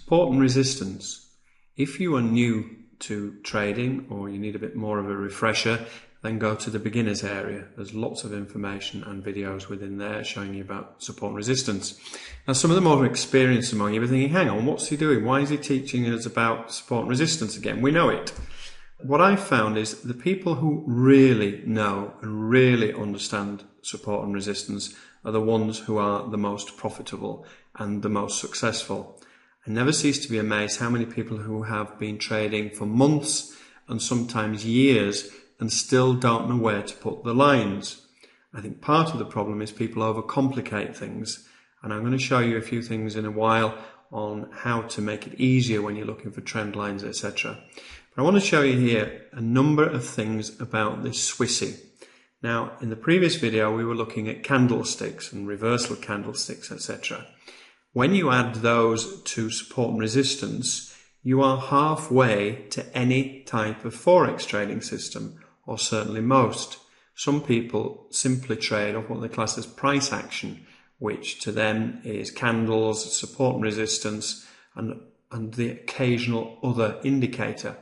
Support and resistance. If you are new to trading or you need a bit more of a refresher, then go to the beginners area. There's lots of information and videos within there showing you about support and resistance. Now, some of the more experienced among you are thinking, hang on, what's he doing? Why is he teaching us about support and resistance again? We know it. What I've found is the people who really know and really understand support and resistance are the ones who are the most profitable and the most successful. I never cease to be amazed how many people who have been trading for months and sometimes years and still don't know where to put the lines. I think part of the problem is people overcomplicate things, and I'm going to show you a few things in a while on how to make it easier when you're looking for trend lines, etc. But I want to show you here a number of things about this Swissy. Now, in the previous video we were looking at candlesticks and reversal candlesticks, etc. When you add those to support and resistance, you are halfway to any type of forex trading system, or certainly most. Some people simply trade off what they class as price action, which to them is candles, support and resistance, and the occasional other indicator.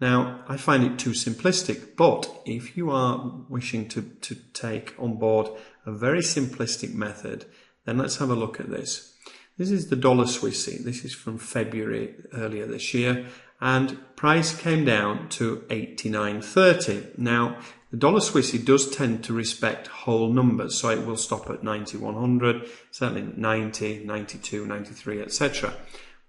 Now, I find it too simplistic, but if you are wishing to take on board a very simplistic method, then let's have a look at this. This is the dollar Swissy. This is from February earlier this year, and price came down to 89.30. Now, the dollar Swissy does tend to respect whole numbers, so it will stop at 9100, certainly 90, 92, 93, etc.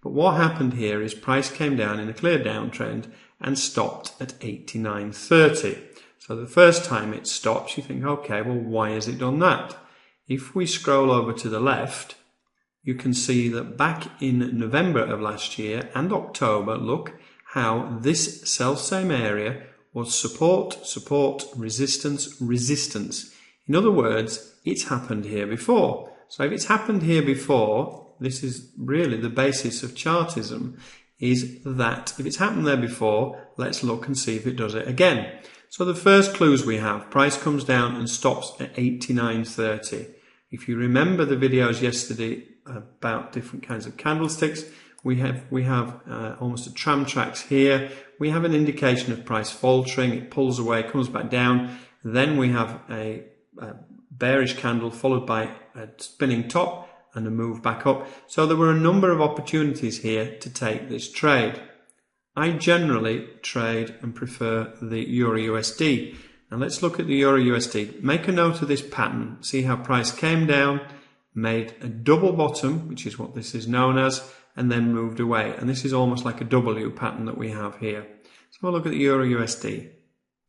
But what happened here is price came down in a clear downtrend and stopped at 89.30. So the first time it stops, you think, okay, well, why has it done that? If we scroll over to the left, you can see that back in November of last year and October, look how this self-same area was support, support, resistance, resistance. In other words, it's happened here before. So if it's happened here before, this is really the basis of chartism, is that if it's happened there before, let's look and see if it does it again. So the first clues we have, price comes down and stops at 89.30. If you remember the videos yesterday about different kinds of candlesticks, we have almost a tram tracks here. We have an indication of price faltering. It pulls away, comes back down. Then we have a bearish candle followed by a spinning top and a move back up. So there were a number of opportunities here to take this trade. I generally trade and prefer the Euro USD. Now let's look at the Euro USD. Make a note of this pattern. See how price came down, made a double bottom, which is what this is known as, and then moved away. And this is almost like a W pattern that we have here. So we'll look at the Euro USD.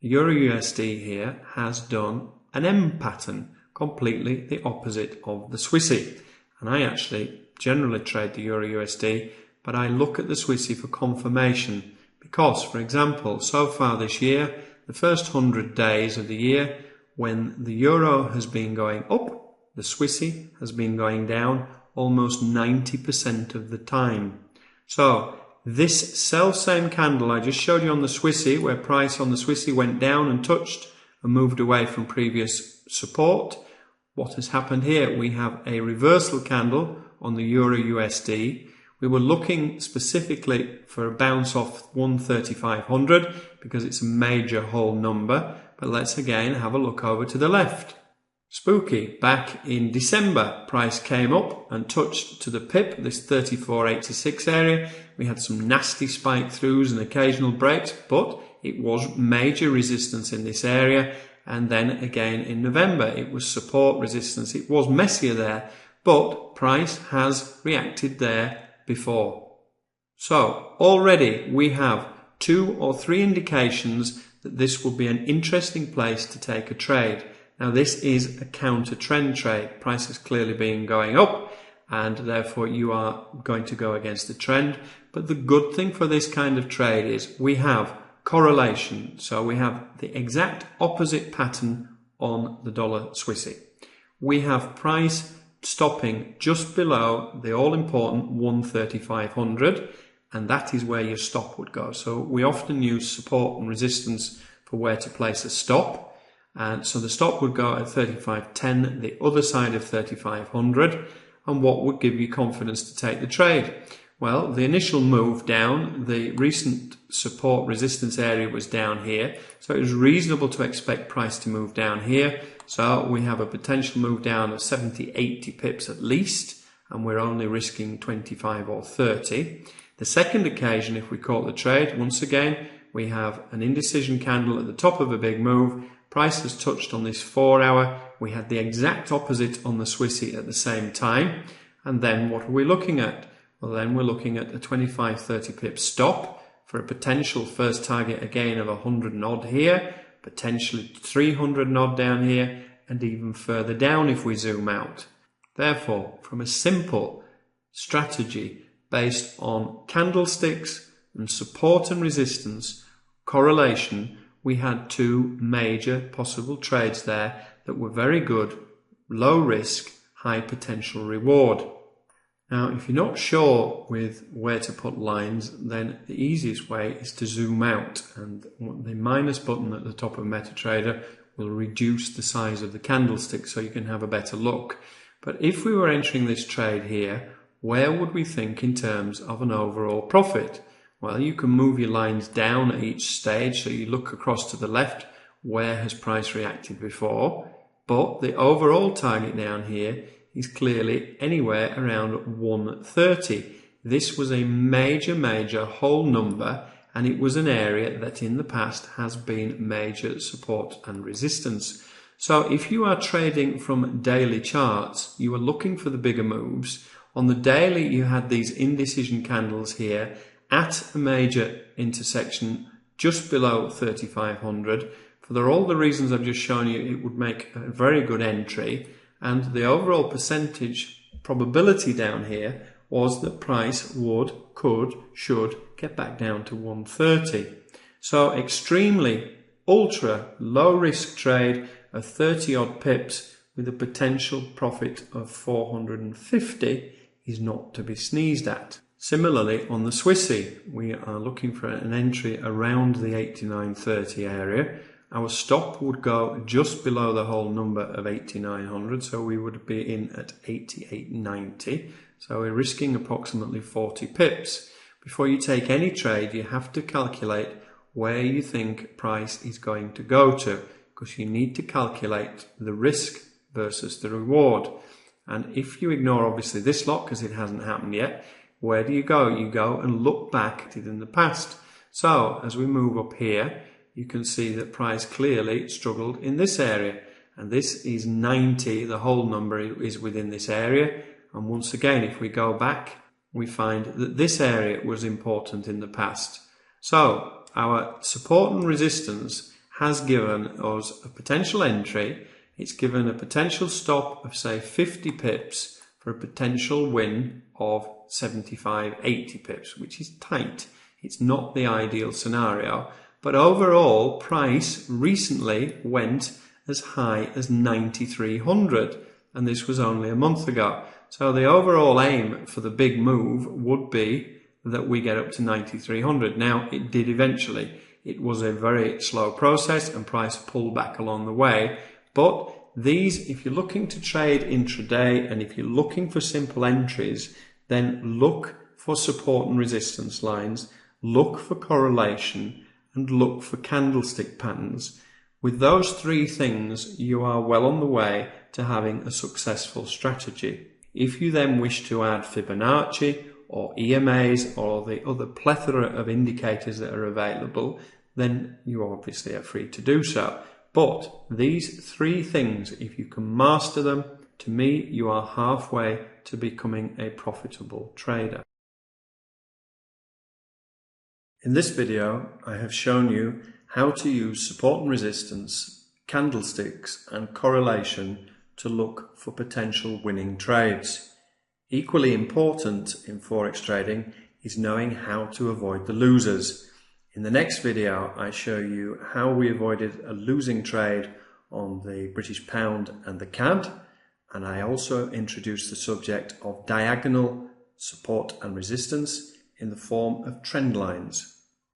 The Euro USD here has done an M pattern, completely the opposite of the Swissy. And I actually generally trade the Euro USD, but I look at the Swissy for confirmation because, for example, so far this year, the first 100 days of the year, when the euro has been going up, the Swissy has been going down almost 90% of the time. So this self-same candle I just showed you on the Swissy, where price on the Swissy went down and touched and moved away from previous support, what has happened here? We have a reversal candle on the Euro USD. We were looking specifically for a bounce off 13500 because it's a major whole number, but let's again have a look over to the left. Spooky. Back in December, price came up and touched to the pip, this 3486 area. We had some nasty spike throughs and occasional breaks, but it was major resistance in this area. And then again in November, it was support resistance. It was messier there, but price has reacted there before. So already we have 2 or 3 indications that this will be an interesting place to take a trade. Now this is a counter trend trade. Price has clearly been going up and therefore you are going to go against the trend. But the good thing for this kind of trade is we have correlation. So we have the exact opposite pattern on the dollar Swissy. We have price stopping just below the all-important 13500, and that is where your stop would go. So we often use support and resistance for where to place a stop, and so the stop would go at 3510, the other side of 3500, and what would give you confidence to take the trade? Well, the initial move down, the recent support resistance area was down here, so it was reasonable to expect price to move down here. So we have a potential move down of 70-80 pips at least, and we're only risking 25 or 30. The second occasion, if we call the trade, once again, we have an indecision candle at the top of a big move. Price has touched on this 4 hour. We had the exact opposite on the Swissy at the same time. And then what are we looking at? Well, then we're looking at a 25-30 pip stop for a potential first target again of 100 and odd here, potentially 300 and odd down here, and even further down if we zoom out. Therefore, from a simple strategy based on candlesticks and support and resistance correlation, we had two major possible trades there that were very good, low risk, high potential reward. Now, if you're not sure with where to put lines, then the easiest way is to zoom out, and the minus button at the top of MetaTrader will reduce the size of the candlestick so you can have a better look. But if we were entering this trade here, where would we think in terms of an overall profit? Well, you can move your lines down at each stage, so you look across to the left, where has price reacted before? But the overall target down here is clearly anywhere around 130. This was a major whole number, and it was an area that in the past has been major support and resistance. So if you are trading from daily charts, you are looking for the bigger moves. On the daily, you had these indecision candles here at a major intersection just below 3,500. For all the reasons I've just shown you, it would make a very good entry. And the overall percentage probability down here was that price would, could, should get back down to 130. So extremely ultra low risk trade of 30 odd pips with a potential profit of 450 is not to be sneezed at. Similarly, on the Swissy, we are looking for an entry around the 89.30 area. Our stop would go just below the whole number of 8,900, so we would be in at 88.90. So we're risking approximately 40 pips. Before you take any trade, you have to calculate where you think price is going to go to, because you need to calculate the risk versus the reward. And if you ignore obviously this lot, because it hasn't happened yet, where do you go? You go and look back at it in the past. So as we move up here, you can see that price clearly struggled in this area, and this is 90. The whole number is within this area, and once again, if we go back, we find that this area was important in the past. So our support and resistance has given us a potential entry. It's given a potential stop of say 50 pips for a potential win of 75-80 pips, which is tight. It's not the ideal scenario. But overall, price recently went as high as 9,300, and this was only a month ago. So the overall aim for the big move would be that we get up to 9,300. Now, it did eventually. It was a very slow process, and price pulled back along the way. But these, if you're looking to trade intraday, and if you're looking for simple entries, then look for support and resistance lines, look for correlation, and look for candlestick patterns. With those three things, you are well on the way to having a successful strategy. If you then wish to add Fibonacci or EMAs or the other plethora of indicators that are available, then you obviously are free to do so. But these three things, if you can master them, to me, you are halfway to becoming a profitable trader. In this video, I have shown you how to use support and resistance, candlesticks and correlation to look for potential winning trades. Equally important in Forex trading is knowing how to avoid the losers. In the next video, I show you how we avoided a losing trade on the British pound and the CAD, and I also introduce the subject of diagonal support and resistance in the form of trend lines.